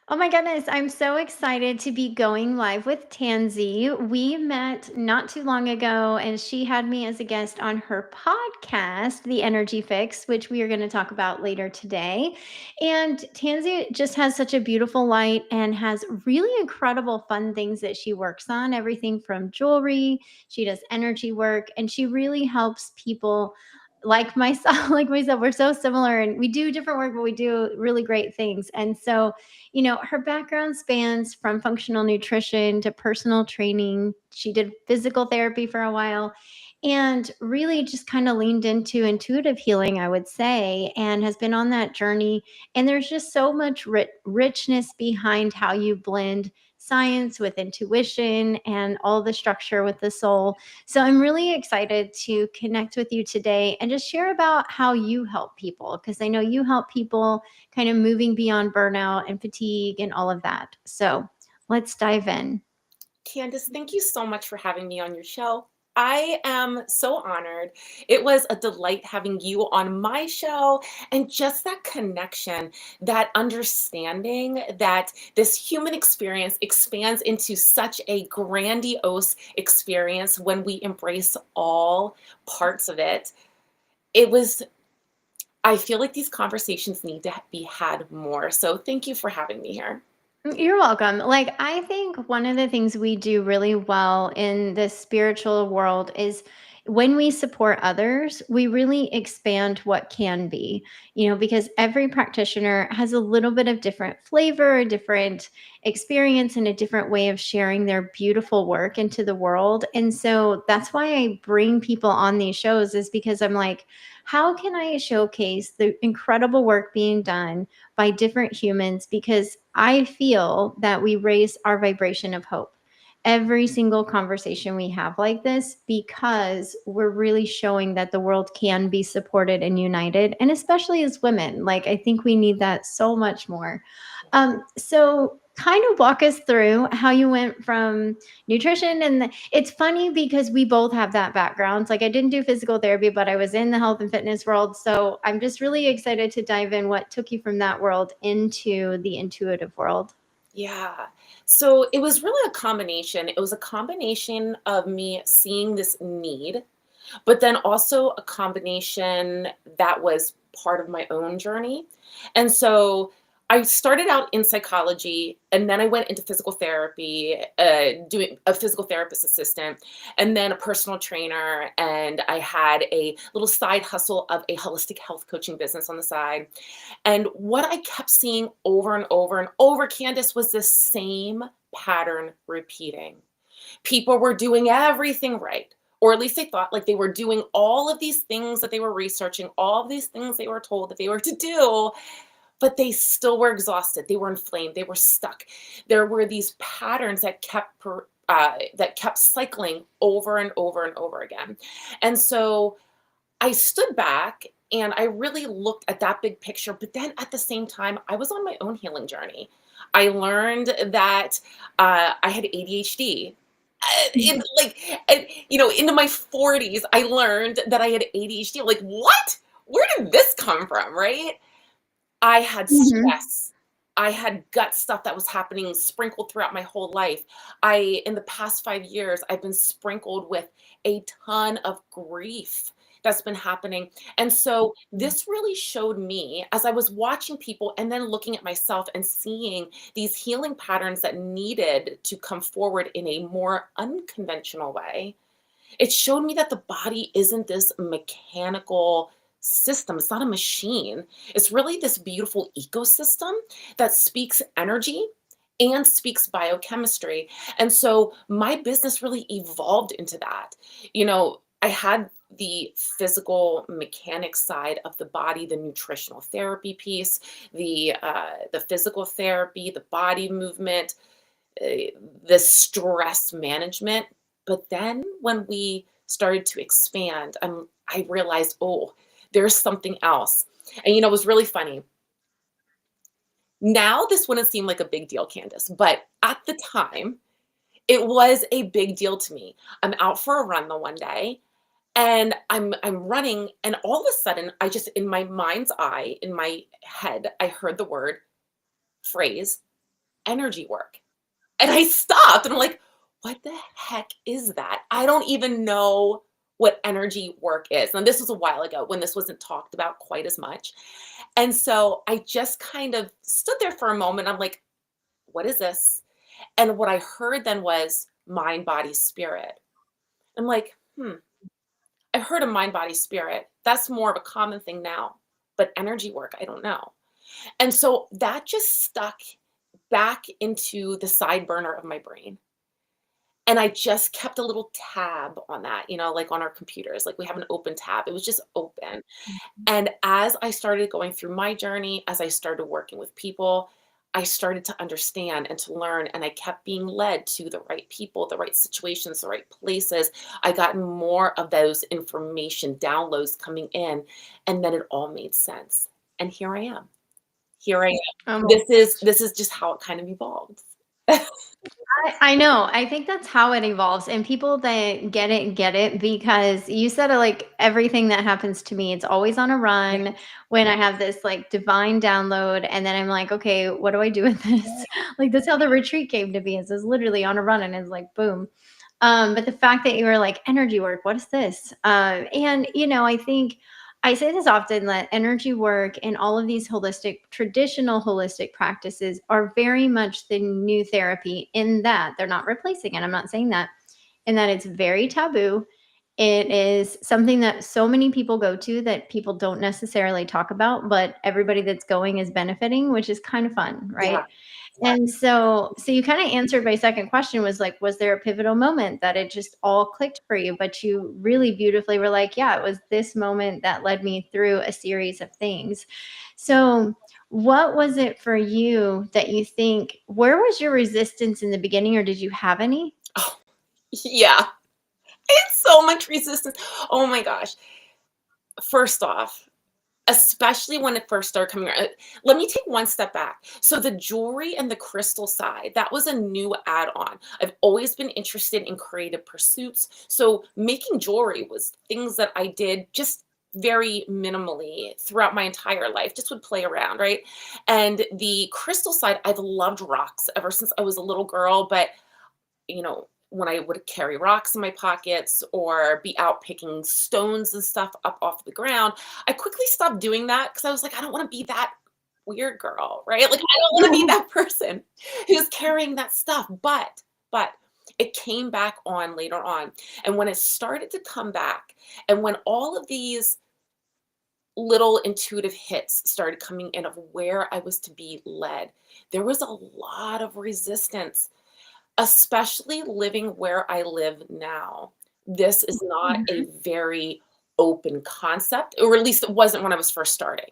Oh my goodness, I'm so excited to be going live with Tansy. We met not too long ago, and she had me as a guest on her podcast, The Energy Fix, which we are going to talk about later today. And Tansy just has such a beautiful light and has really incredible fun things that she works on, everything from jewelry, she does energy work, and she really helps people like myself we're so similar and we do different work but we do really great things. And so her background spans from functional nutrition to personal training. She did physical therapy for a while and really just kind of leaned into intuitive healing, I would say, and has been on that journey. And there's just so much richness behind how you blend science with intuition and all the structure with the soul. So I'm really excited to connect with you today and just share about how you help people, because I know you help people kind of moving beyond burnout and fatigue and all of that. So let's dive in. Candace, thank you so much for having me on your show. I am so honored. It was a delight having you on my show and just that connection, that understanding that this human experience expands into such a grandiose experience when we embrace all parts of it. It was, I feel like these conversations need to be had more. So thank you for having me here. You're welcome. Like, I think one of the things we do really well in the spiritual world is when we support others, we really expand what can be, because every practitioner has a little bit of different flavor, a different experience, and a different way of sharing their beautiful work into the world. And so that's why I bring people on these shows, is because I'm like, how can I showcase the incredible work being done by different humans, because I feel that we raise our vibration of hope every single conversation we have like this, because we're really showing that the world can be supported and united, and especially as women, like, I think we need that so much more. So kind of walk us through how you went from nutrition. And it's funny because we both have that background. Like, I didn't do physical therapy, but I was in the health and fitness world. So I'm just really excited to dive in what took you from that world into the intuitive world. Yeah. So it was really a combination. It was a combination of me seeing this need, but then also a combination that was part of my own journey. And so I started out in psychology, and then I went into physical therapy, doing a physical therapist assistant, and then a personal trainer. And I had a little side hustle of a holistic health coaching business on the side. And what I kept seeing over and over and over, Candace, was the same pattern repeating. People were doing everything right, or at least they thought like they were doing all of these things that they were researching, all of these things they were told that they were to do, but they still were exhausted. They were inflamed. They were stuck. There were these patterns that kept cycling over and over and over again. And so I stood back and I really looked at that big picture, but then at the same time, I was on my own healing journey. I learned that I had ADHD. In like, into my 40s, I learned that I had ADHD. Like, what? Where did this come from, right? I had Mhm. stress. I had gut stuff that was happening sprinkled throughout my whole life. In the past 5 years, I've been sprinkled with a ton of grief that's been happening. And so this really showed me as I was watching people and then looking at myself and seeing these healing patterns that needed to come forward in a more unconventional way. It showed me that the body isn't this mechanical system. It's not a machine. It's really this beautiful ecosystem that speaks energy and speaks biochemistry. And so my business really evolved into that. I had the physical mechanics side of the body, the nutritional therapy piece, the physical therapy, the body movement, the stress management. But then when we started to expand, I realized, oh, there's something else. And it was really funny. Now this wouldn't seem like a big deal, Candace, but at the time, it was a big deal to me. I'm out for a run the one day, and I'm running, and all of a sudden, I just in my mind's eye, in my head, I heard the word phrase energy work. And I stopped and I'm like, what the heck is that? I don't even know what energy work is. And this was a while ago when this wasn't talked about quite as much. And so I just kind of stood there for a moment. I'm like, what is this? And what I heard then was mind, body, spirit. I'm like, I heard of mind, body, spirit. That's more of a common thing now. But energy work, I don't know. And so that just stuck back into the side burner of my brain. And I just kept a little tab on that, like on our computers, like we have an open tab. It was just open. And as I started going through my journey, as I started working with people, I started to understand and to learn, and I kept being led to the right people, the right situations, the right places. I got more of those information downloads coming in, and then it all made sense. And here I am. Here I am. Oh my This is just how it kind of evolved. I know. I think that's how it evolves. And people that get it because you said it like everything that happens to me, it's always on a Yeah. run when I have this like divine download. And then I'm like, okay, what do I do with this? Like that's how the retreat came to be. It's just literally on a run and it's like boom. But the fact that you were like energy work, what is this? And I think I say this often that energy work and all of these traditional holistic practices are very much the new therapy in that they're not replacing it. I'm not saying that, in that it's very taboo. It is something that so many people go to that people don't necessarily talk about, but everybody that's going is benefiting, which is kind of fun, right? Yeah. And so you kind of answered my second question was like, was there a pivotal moment that it just all clicked for you? But you really beautifully were like, yeah, it was this moment that led me through a series of things. So what was it for you that you think, where was your resistance in the beginning, or did you have any? Oh, yeah. It's so much resistance. Oh my gosh. First off, especially when it first started coming around, let me take one step back. So the jewelry and the crystal side, that was a new add-on. I've always been interested in creative pursuits. So making jewelry was things that I did just very minimally throughout my entire life, just would play around, right? And the crystal side, I've loved rocks ever since I was a little girl, but when I would carry rocks in my pockets or be out picking stones and stuff up off the ground, I quickly stopped doing that because I was like, I don't want to be that weird girl, right? Like, I don't want to be that person who's carrying that stuff. But it came back on later on. And when it started to come back, and when all of these little intuitive hits started coming in of where I was to be led, there was a lot of resistance, especially living where I live now. This is not a very open concept, or at least it wasn't when I was first starting.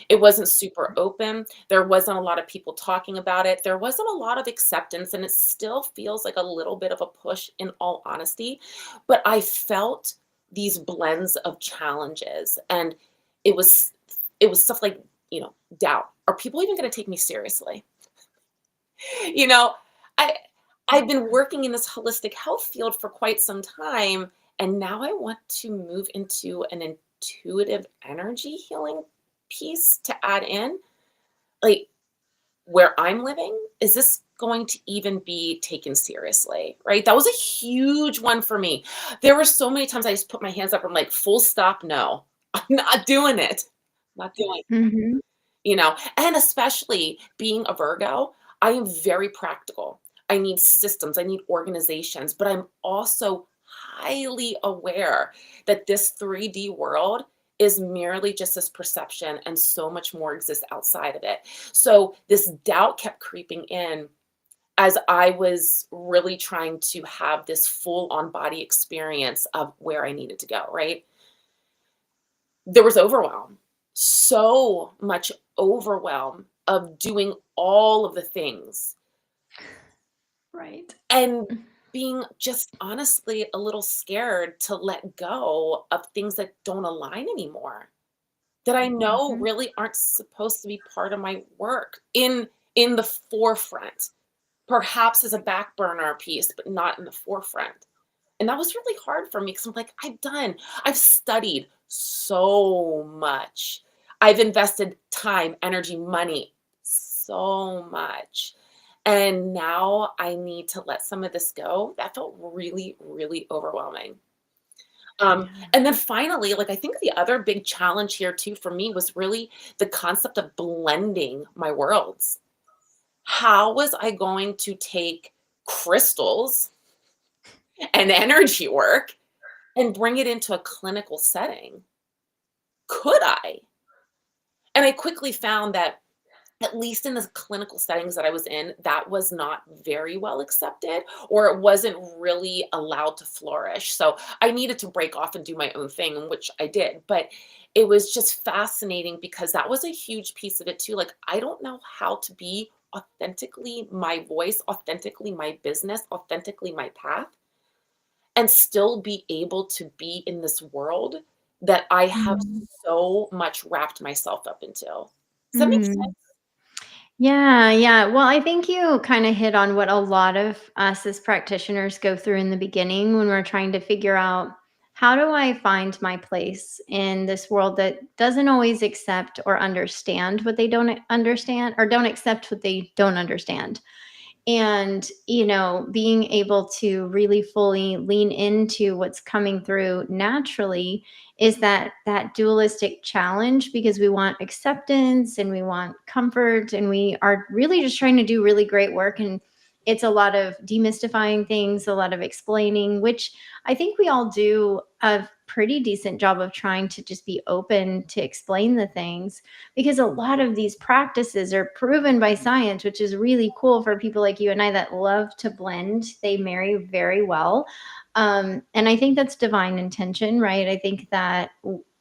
It wasn't super open. There wasn't a lot of people talking about it. There wasn't a lot of acceptance, and it still feels like a little bit of a push in all honesty. But I felt these blends of challenges, and it was it was stuff like, doubt. Are people even going to take me seriously? You know, I I've been working in this holistic health field for quite some time, and now I want to move into an intuitive energy healing piece to add in. Like, where I'm living, is this going to even be taken seriously? Right? That was a huge one for me. There were so many times I just put my hands up. I'm like, full stop, no. I'm not doing it. Not doing Mhm. and especially being a Virgo, I am very practical. I need systems, I need organizations, but I'm also highly aware that this 3D world is merely just this perception and so much more exists outside of it. So this doubt kept creeping in as I was really trying to have this full on body experience of where I needed to go, right? There was overwhelm, so much overwhelm of doing all of the things Right. and being just honestly a little scared to let go of things that don't align anymore, that I know Mhm. really aren't supposed to be part of my work in the forefront, perhaps as a back burner piece, but not in the forefront. And that was really hard for me because I'm like, I've studied so much. I've invested time, energy, money, so much. And now I need to let some of this go. That felt really, really overwhelming. Yeah. And then finally, like, I think the other big challenge here too for me was really the concept of blending my worlds. How was I going to take crystals and energy work and bring it into a clinical setting? Could I? And I quickly found that, at least in the clinical settings that I was in, that was not very well accepted, or it wasn't really allowed to flourish. So I needed to break off and do my own thing, which I did. But it was just fascinating because that was a huge piece of it too. Like, I don't know how to be authentically my voice, authentically my business, authentically my path, and still be able to be in this world that I have Mhm. so much wrapped myself up into. Does that make Mhm. sense? Yeah, yeah. Well, I think you kind of hit on what a lot of us as practitioners go through in the beginning when we're trying to figure out, how do I find my place in this world that doesn't always accept or understand what they don't understand, or don't accept what they don't understand. And being able to really fully lean into what's coming through naturally is that dualistic challenge, because we want acceptance and we want comfort, and we are really just trying to do really great work. And it's a lot of demystifying things, a lot of explaining, which I think we all do a pretty decent job of, trying to just be open to explain the things, because a lot of these practices are proven by science, which is really cool for people like you and I that love to blend. They marry very well. And I think that's divine intention, right? I think that,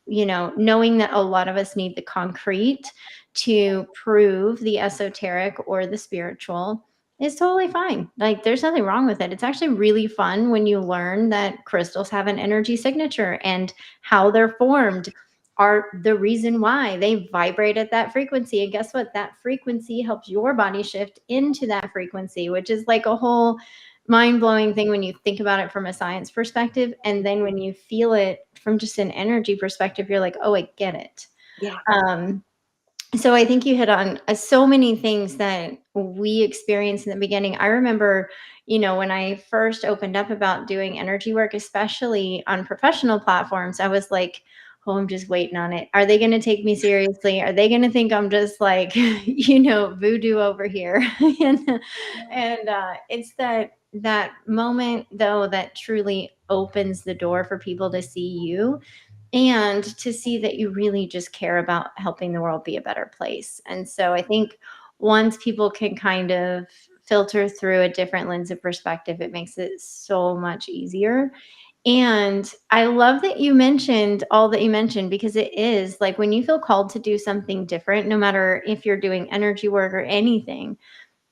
knowing that a lot of us need the concrete to prove the esoteric or the spiritual is totally fine. Like, there's nothing wrong with it. It's actually really fun when you learn that crystals have an energy signature, and how they're formed are the reason why they vibrate at that frequency. And guess what? That frequency helps your body shift into that frequency, which is like a whole mind blowing thing when you think about it from a science perspective. And then when you feel it from just an energy perspective, you're like, oh, I get it. Yeah. Um, so I think you hit on so many things that we experienced in the beginning. I remember, when I first opened up about doing energy work, especially on professional platforms, I was like, oh, I'm just waiting on it. Are they going to take me seriously? Are they going to think I'm just like, voodoo over here? And it's that moment though that truly opens the door for people to see you, and to see that you really just care about helping the world be a better place. And so I think once people can kind of filter through a different lens of perspective, it makes it so much easier. And I love that you mentioned all that you mentioned, because it is like, when you feel called to do something different, no matter if you're doing energy work or anything,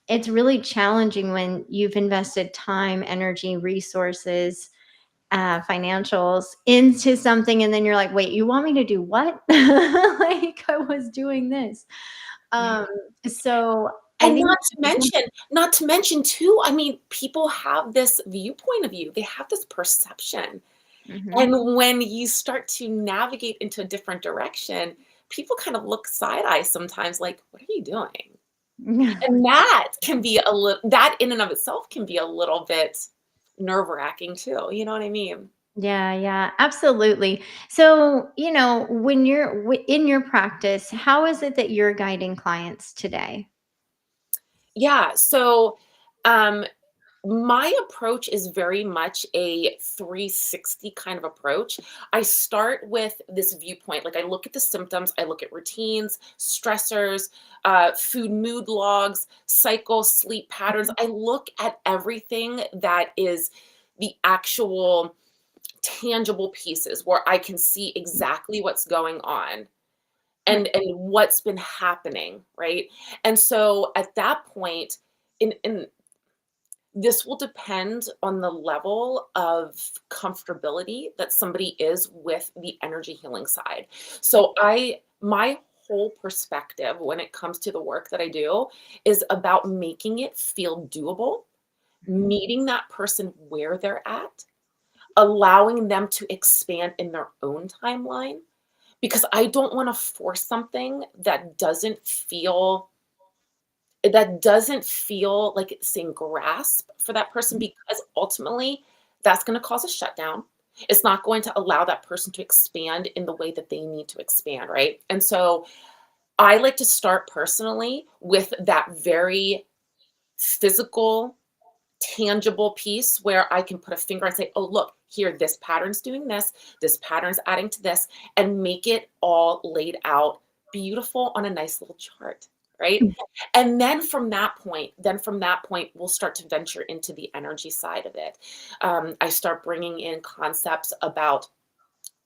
it's really challenging when you've invested time, energy, resources, financials into something, and then you're like, wait, you want me to do what? Like, I was doing this. Um, so I And think, not to mention too, I mean, people have this viewpoint of you. They have this perception. Mhm. And when you start to navigate into a different direction, people kind of look side eye sometimes like, "What are you doing?" And that in and of itself can be a little bit nerve-wracking too, you know what I mean? Yeah, yeah, absolutely. So, when you're in your practice, how is it that you're guiding clients today? Yeah, so, um my approach is very much a 360 kind of approach. I start with this viewpoint. Like, I look at the symptoms, I look at routines, stressors, food mood logs, cycle, sleep patterns. I look at everything that is the actual tangible pieces where I can see exactly what's going on and what's been happening, right? And so at that point, in this will depend on the level of comfortability that somebody is with the energy healing side. So my whole perspective when it comes to the work that I do is about making it feel doable, meeting that person where they're at, allowing them to expand in their own timeline, because I don't want to force something that doesn't feel that doesn't feel like it's in grasp for that person, because ultimately that's going to cause a shutdown. It's not going to allow that person to expand in the way that they need to expand, right? And so I like to start personally with that very physical, tangible piece where I can put a finger and say, oh, look, here, this pattern's doing this pattern's adding to this, and make it all laid out beautiful on a nice little chart, right? And then from that point, we'll start to venture into the energy side of it. I start bringing in concepts about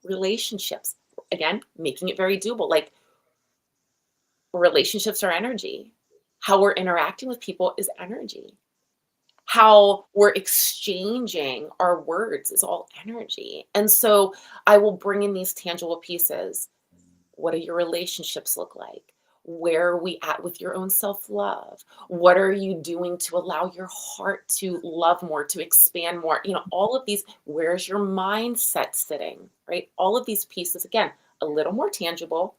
relationships. Again, making it very doable. Like, relationships are energy. How we're interacting with people is energy. How we're exchanging our words is all energy. And so I will bring in these tangible pieces. What do your relationships look like? Where are we at with your own self love? What are you doing to allow your heart to love more, to expand more? All of these, where's your mindset sitting, right? All of these pieces, again, a little more tangible,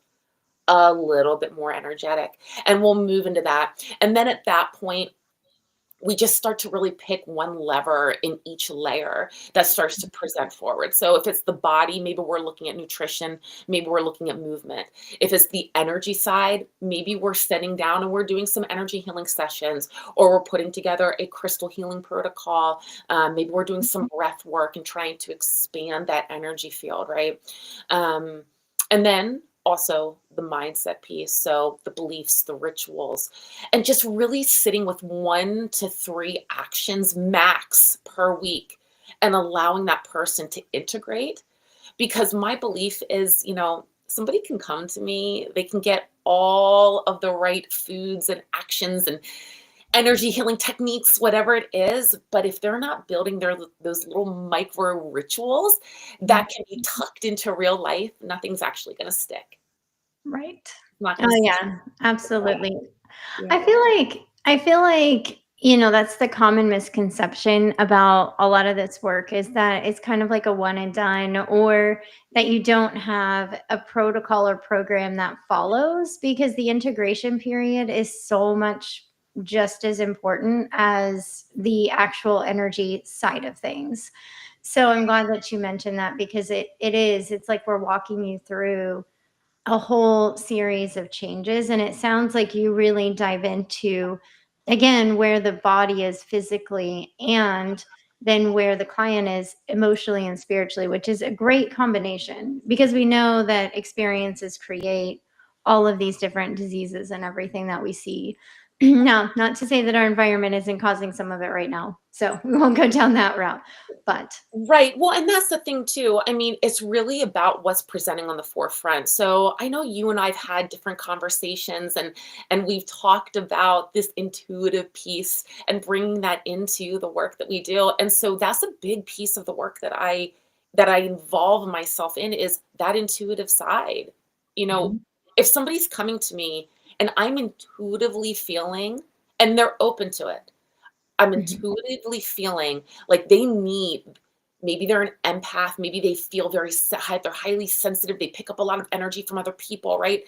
a little bit more energetic. And we'll move into that. And then at that point, we just start to really pick one lever in each layer that starts to present forward. So if it's the body, maybe we're looking at nutrition, maybe we're looking at movement. If it's the energy side, maybe we're sitting down and we're doing some energy healing sessions, or we're putting together a crystal healing protocol. Maybe we're doing some breath work and trying to expand that energy field, right? Um, and then also the mindset piece. So the beliefs, the rituals, and just really sitting with 1 to 3 actions max per week and allowing that person to integrate. Because my belief is, somebody can come to me, they can get all of the right foods and actions and energy healing techniques, whatever it is, but if they're not building those little micro rituals that can be tucked into real life, nothing's actually going to stick. Right. Not going to Oh, stick. yeah, absolutely. Yeah. I feel like, that's the common misconception about a lot of this work is that it's kind of like a one and done, or that you don't have a protocol or program that follows, because the integration period is so much just as important as the actual energy side of things. So I'm glad that you mentioned that, because it's like we're walking you through a whole series of changes, and it sounds like you really dive into, again, where the body is physically, and then where the client is emotionally and spiritually, which is a great combination, because we know that experiences create all of these different diseases and everything that we see. Now, not to say that our environment isn't causing some of it right now, so we won't go down that route, but Right. Well, and that's the thing too. I mean, it's really about what's presenting on the forefront. So I know you and I've had different conversations, and we've talked about this intuitive piece and bringing that into the work that we do. And so that's a big piece of the work that I involve myself in, is that intuitive side. You know, Mhm. if somebody's coming to me and I'm intuitively feeling, and they're open to it, I'm Mhm. intuitively feeling like they need, maybe they're an empath, maybe they feel they're highly sensitive, they pick up a lot of energy from other people, right?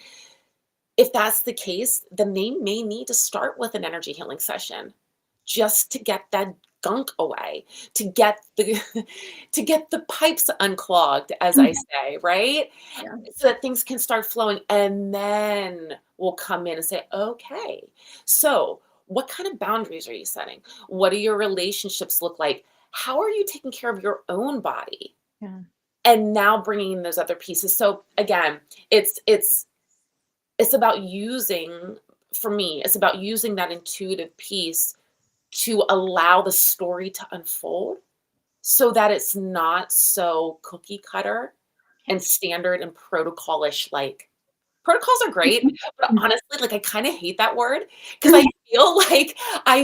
If that's the case, then they may need to start with an energy healing session just to get that gunk away, to get the to get the pipes unclogged, as I say, right? Yeah. So that things can start flowing, and then we'll come in and say, okay, so what kind of boundaries are you setting? What do your relationships look like? How are you taking care of your own body? Yeah. And now bringing in those other pieces. So again, it's about using, for me, it's about using that intuitive piece to allow the story to unfold, so that it's not so cookie cutter and standard and protocolish. Like, protocols are great, but honestly, like, I kinda hate that word, because I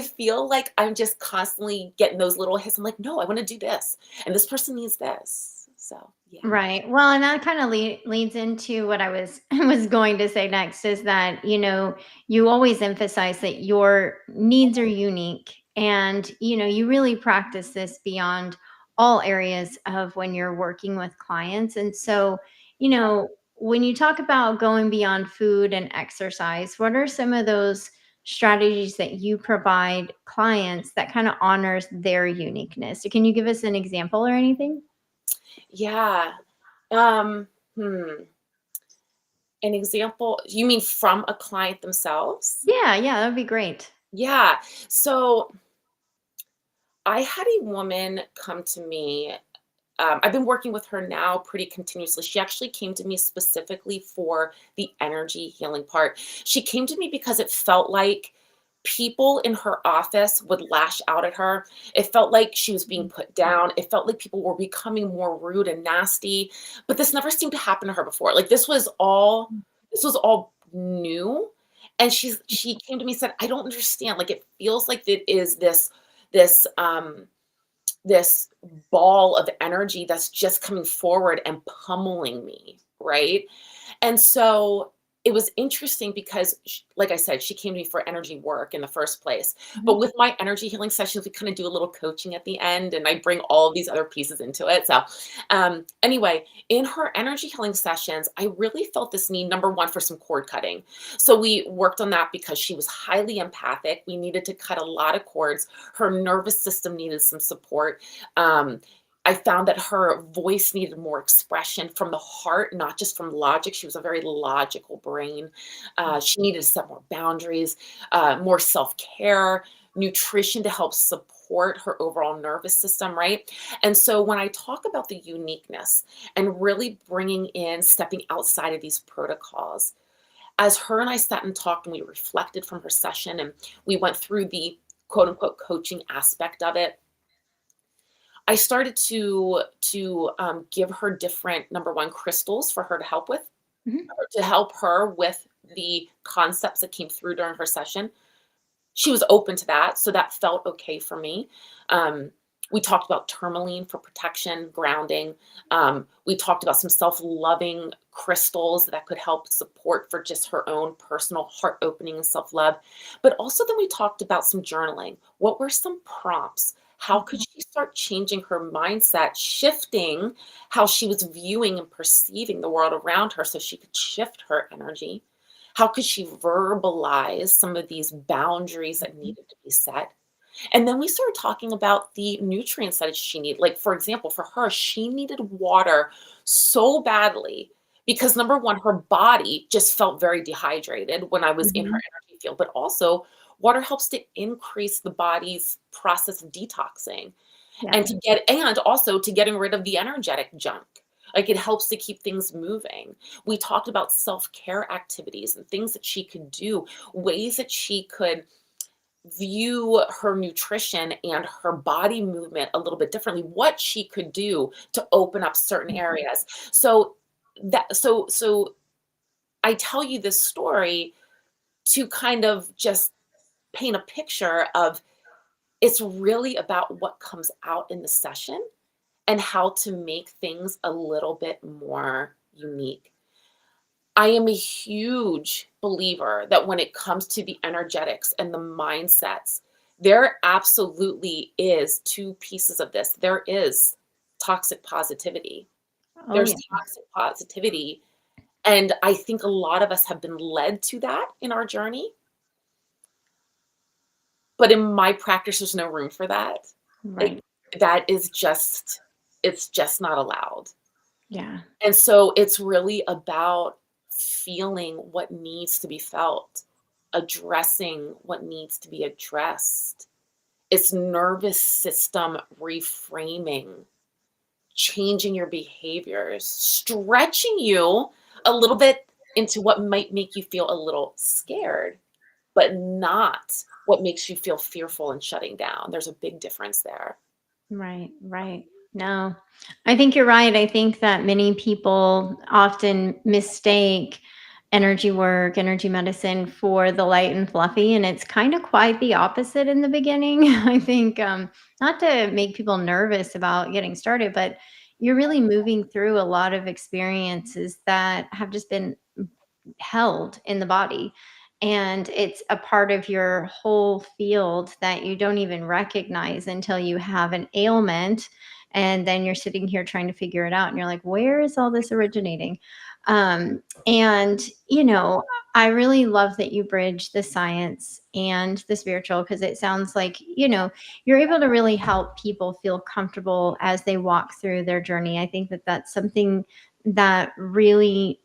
feel like I'm just constantly getting those little hits. I'm like, "No, I wanna do this, and this person needs this." So, yeah. Right. Well, and that kind of leads into what I was was going to say next, is that, you always emphasize that your needs are unique, and, you really practice this beyond all areas of when you're working with clients. And so, when you talk about going beyond food and exercise, what are some of those strategies that you provide clients that kind of honors their uniqueness. So can you give us an example or anything? Yeah. Um, hmm. An example, you mean from a client themselves? Yeah, yeah, that would be great. Yeah. So I had a woman come to me. I've been working with her now pretty continuously. She actually came to me specifically for the energy healing part. She came to me because it felt like people in her office would lash out at her. It felt like she was being put down. It felt like people were becoming more rude and nasty. But this never seemed to happen to her before. Like this was all new. And she came to me and said, I don't understand. Like it feels like it is this this ball of energy that's just coming forward and pummeling me, right? And so it was interesting because, like I said, she came to me for energy work in the first place. Mhm. But with my energy healing sessions, we kind of do a little coaching at the end, and I bring all of these other pieces into it. So, anyway, in her energy healing sessions, I really felt this need, number one, for some cord cutting. So we worked on that because she was highly empathic. We needed to cut a lot of cords. Her nervous system needed some support. Um, I found that her voice needed more expression from the heart, not just from logic. She was a very logical brain. She needed to set more boundaries, more self care, nutrition to help support her overall nervous system, right? And so when I talk about the uniqueness and really bringing in, stepping outside of these protocols, as her and I sat and talked and we reflected from her session and we went through the quote unquote coaching aspect of it, I started to give her different, number one, crystals for her to help with, Mhm. to help her with the concepts that came through during her session. She was open to that, so that felt okay for me. Um, we talked about tourmaline for protection, grounding. We talked about some self-loving crystals that could help support for just her own personal heart opening and self-love. But also then we talked about some journaling. What were some prompts? How could she start changing her mindset, shifting how she was viewing and perceiving the world around her so she could shift her energy? How could she verbalize some of these boundaries that needed to be set? And then we started talking about the nutrients that she needed. Like, for example, for her, she needed water so badly because number one, her body just felt very dehydrated when I was in her Mhm. energy field, but also water helps to increase the body's process of detoxing Yeah. and also to getting rid of the energetic junk. Like it helps to keep things moving. We talked about self-care activities and things that she could do, ways that she could view her nutrition and her body movement a little bit differently, what she could do to open up certain areas. So so I tell you this story to kind of just paint a picture of it's really about what comes out in the session and how to make things a little bit more unique. I am a huge believer that when it comes to the energetics and the mindsets, there absolutely is two pieces of this. There is toxic positivity. Oh, There's yeah. toxic positivity. And I think a lot of us have been led to that in our journey. But in my practice, there's no room for that. Like Right. that is just, it's just not allowed. Yeah. And so it's really about feeling what needs to be felt, addressing what needs to be addressed. It's nervous system reframing, changing your behaviors, stretching you a little bit into what might make you feel a little scared, but not what makes you feel fearful and shutting down. There's a big difference there. Right, right. No, I think you're right. I think that many people often mistake energy work, energy medicine for the light and fluffy, and it's kind of quite the opposite in the beginning. I think, not to make people nervous about getting started, but you're really moving through a lot of experiences that have just been held in the body. And it's a part of your whole field that you don't even recognize until you have an ailment. And then you're sitting here trying to figure it out. And you're like, where is all this originating? And, you know, I really love that you bridge the science and the spiritual because it sounds like, you're able to really help people feel comfortable as they walk through their journey. I think that that's something that really,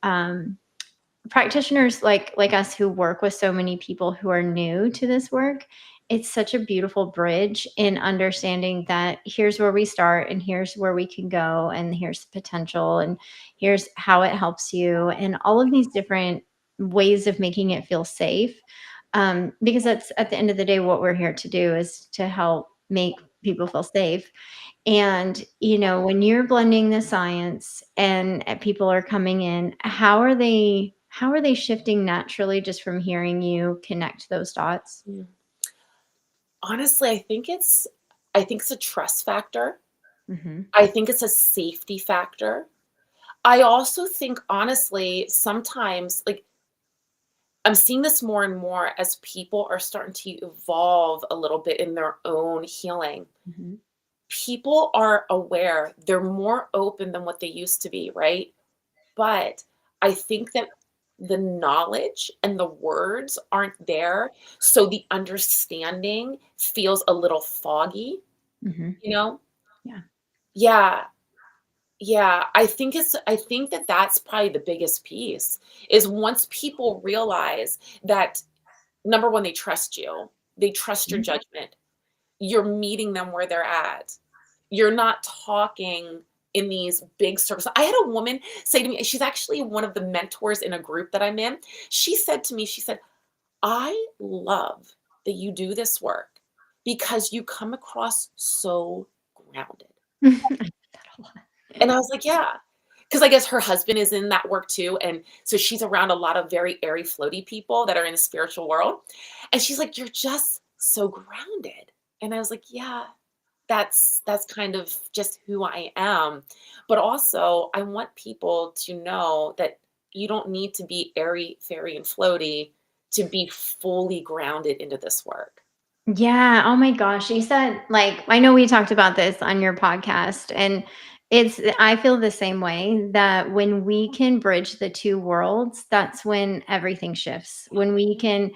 practitioners like us who work with so many people who are new to this work, it's such a beautiful bridge in understanding that here's where we start and here's where we can go and here's the potential and here's how it helps you and all of these different ways of making it feel safe. Because that's at the end of the day what we're here to do is to help make people feel safe. And, when you're blending the science and people are coming in, how are they shifting naturally just from hearing you connect those dots? Mm. Honestly, I think it's a trust factor. Mhm. I think it's a safety factor. I also think honestly, sometimes like I'm seeing this more and more as people are starting to evolve a little bit in their own healing. Mhm. People are aware, they're more open than what they used to be, right? But I think that the knowledge and the words aren't there, so the understanding feels a little foggy, Mhm. you know? Yeah. Yeah, yeah, I think that that's probably the biggest piece, is once people realize that, number 1, they trust your Mhm. judgment, you're meeting them where they're at. You're not talking in these big circles. I had a woman say to me, she's actually one of the mentors in a group that I'm in. She said to me, she said, "I love that you do this work because you come across so grounded." I do that a lot. And I was like, "Yeah." Because I guess her husband is in that work too, and so she's around a lot of very airy, floaty people that are in the spiritual world, and she's like, "You're just so grounded." And I was like, "Yeah, that's kind of just who I am." But also, I want people to know that you don't need to be airy, fairy, and floaty to be fully grounded into this work. Yeah, oh my gosh, you said like I know we talked about this on your podcast and I feel the same way that when we can bridge the two worlds, that's when everything shifts. When we can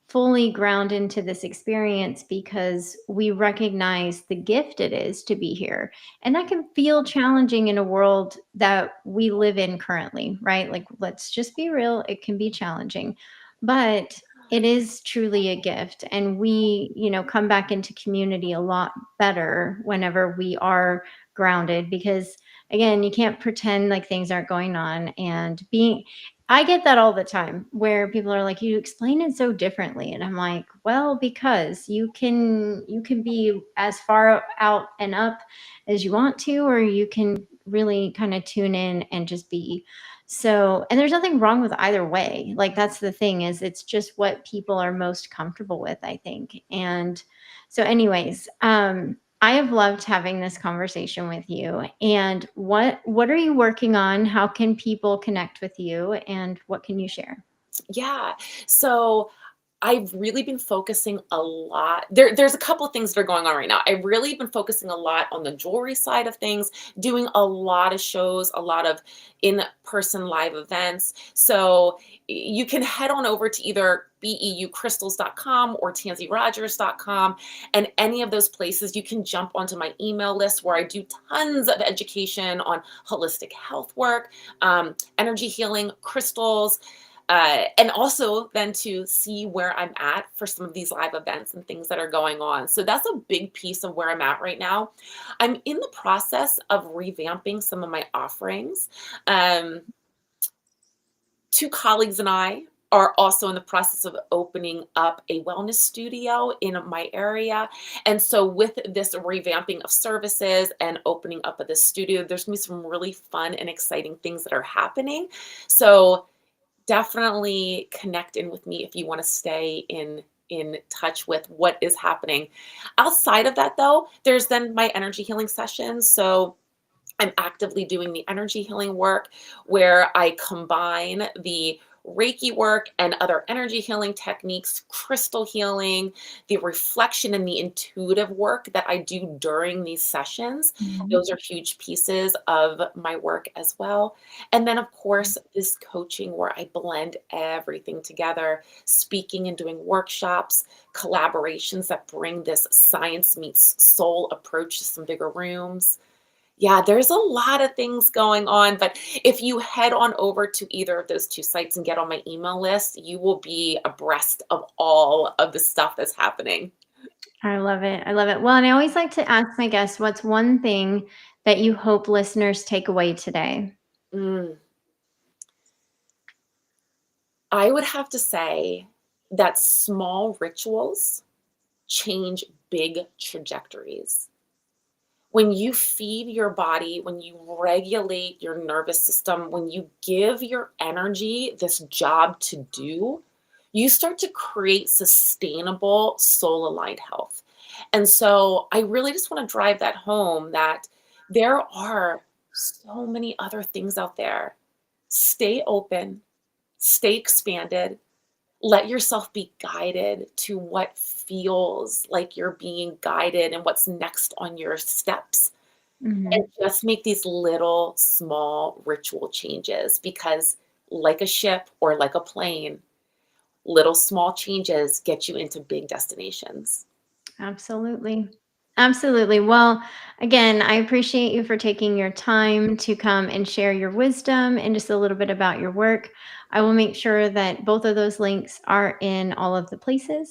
fully ground into this experience because we recognize the gift it is to be here. And that can feel challenging in a world that we live in currently, right? Like let's just be real, it can be challenging. But it is truly a gift, and we, come back into community a lot better whenever we are grounded because, again, you can't pretend like things aren't going on, and being I get that all the time where people are like, "You explain it so differently." And I'm like, "Well, because you can be as far out and up as you want to, or you can really kind of tune in and just be." So, and there's nothing wrong with either way. Like that's the thing is it's just what people are most comfortable with, I think. And so anyways, I have loved having this conversation with you. And what are you working on? How can people connect with you and what can you share? Yeah. So I've really been focusing a lot. There's a couple of things that are going on right now. I've really been focusing a lot on the jewelry side of things, doing a lot of shows, a lot of in-person live events. So you can head on over to either beucrystals.com or tansyrogers.com. And any of those places, you can jump onto my email list where I do tons of education on holistic health work, energy healing, crystals, and also then to see where I'm at for some of these live events and things that are going on. So that's a big piece of where I'm at right now. I'm in the process of revamping some of my offerings. Um, Two colleagues and I are also in the process of opening up a wellness studio in my area. And so, with this revamping of services and opening up of this studio, there's going to be some really fun and exciting things that are happening. So, definitely connect in with me if you want to stay in touch with what is happening. Outside of that though, there's then my energy healing sessions. So I'm actively doing the energy healing work where I combine the Reiki work and other energy healing techniques, crystal healing, the reflection and the intuitive work that I do during these sessions. Mhm. Those are huge pieces of my work as well. And then, of course, this coaching where I blend everything together, speaking and doing workshops, collaborations that bring this science meets soul approach to some bigger rooms. Yeah, there's a lot of things going on, but if you head on over to either of those 2 sites and get on my email list, you will be abreast of all of the stuff that's happening. I love it. I love it. Well, and I always like to ask my guests, what's one thing that you hope listeners take away today? Mm, I would have to say that small rituals change big trajectories. When you feed your body, when you regulate your nervous system, when you give your energy this job to do, you start to create sustainable soul aligned health. And so I really just want to drive that home that there are so many other things out there. Stay open, stay expanded, let yourself be guided to what feels like you're being guided and what's next on your steps. And Mhm. just make these little small ritual changes because, like a ship or like a plane, little small changes get you into big destinations. Absolutely. Absolutely. Well, again, I appreciate you for taking your time to come and share your wisdom and just a little bit about your work. I will make sure that both of those links are in all of the places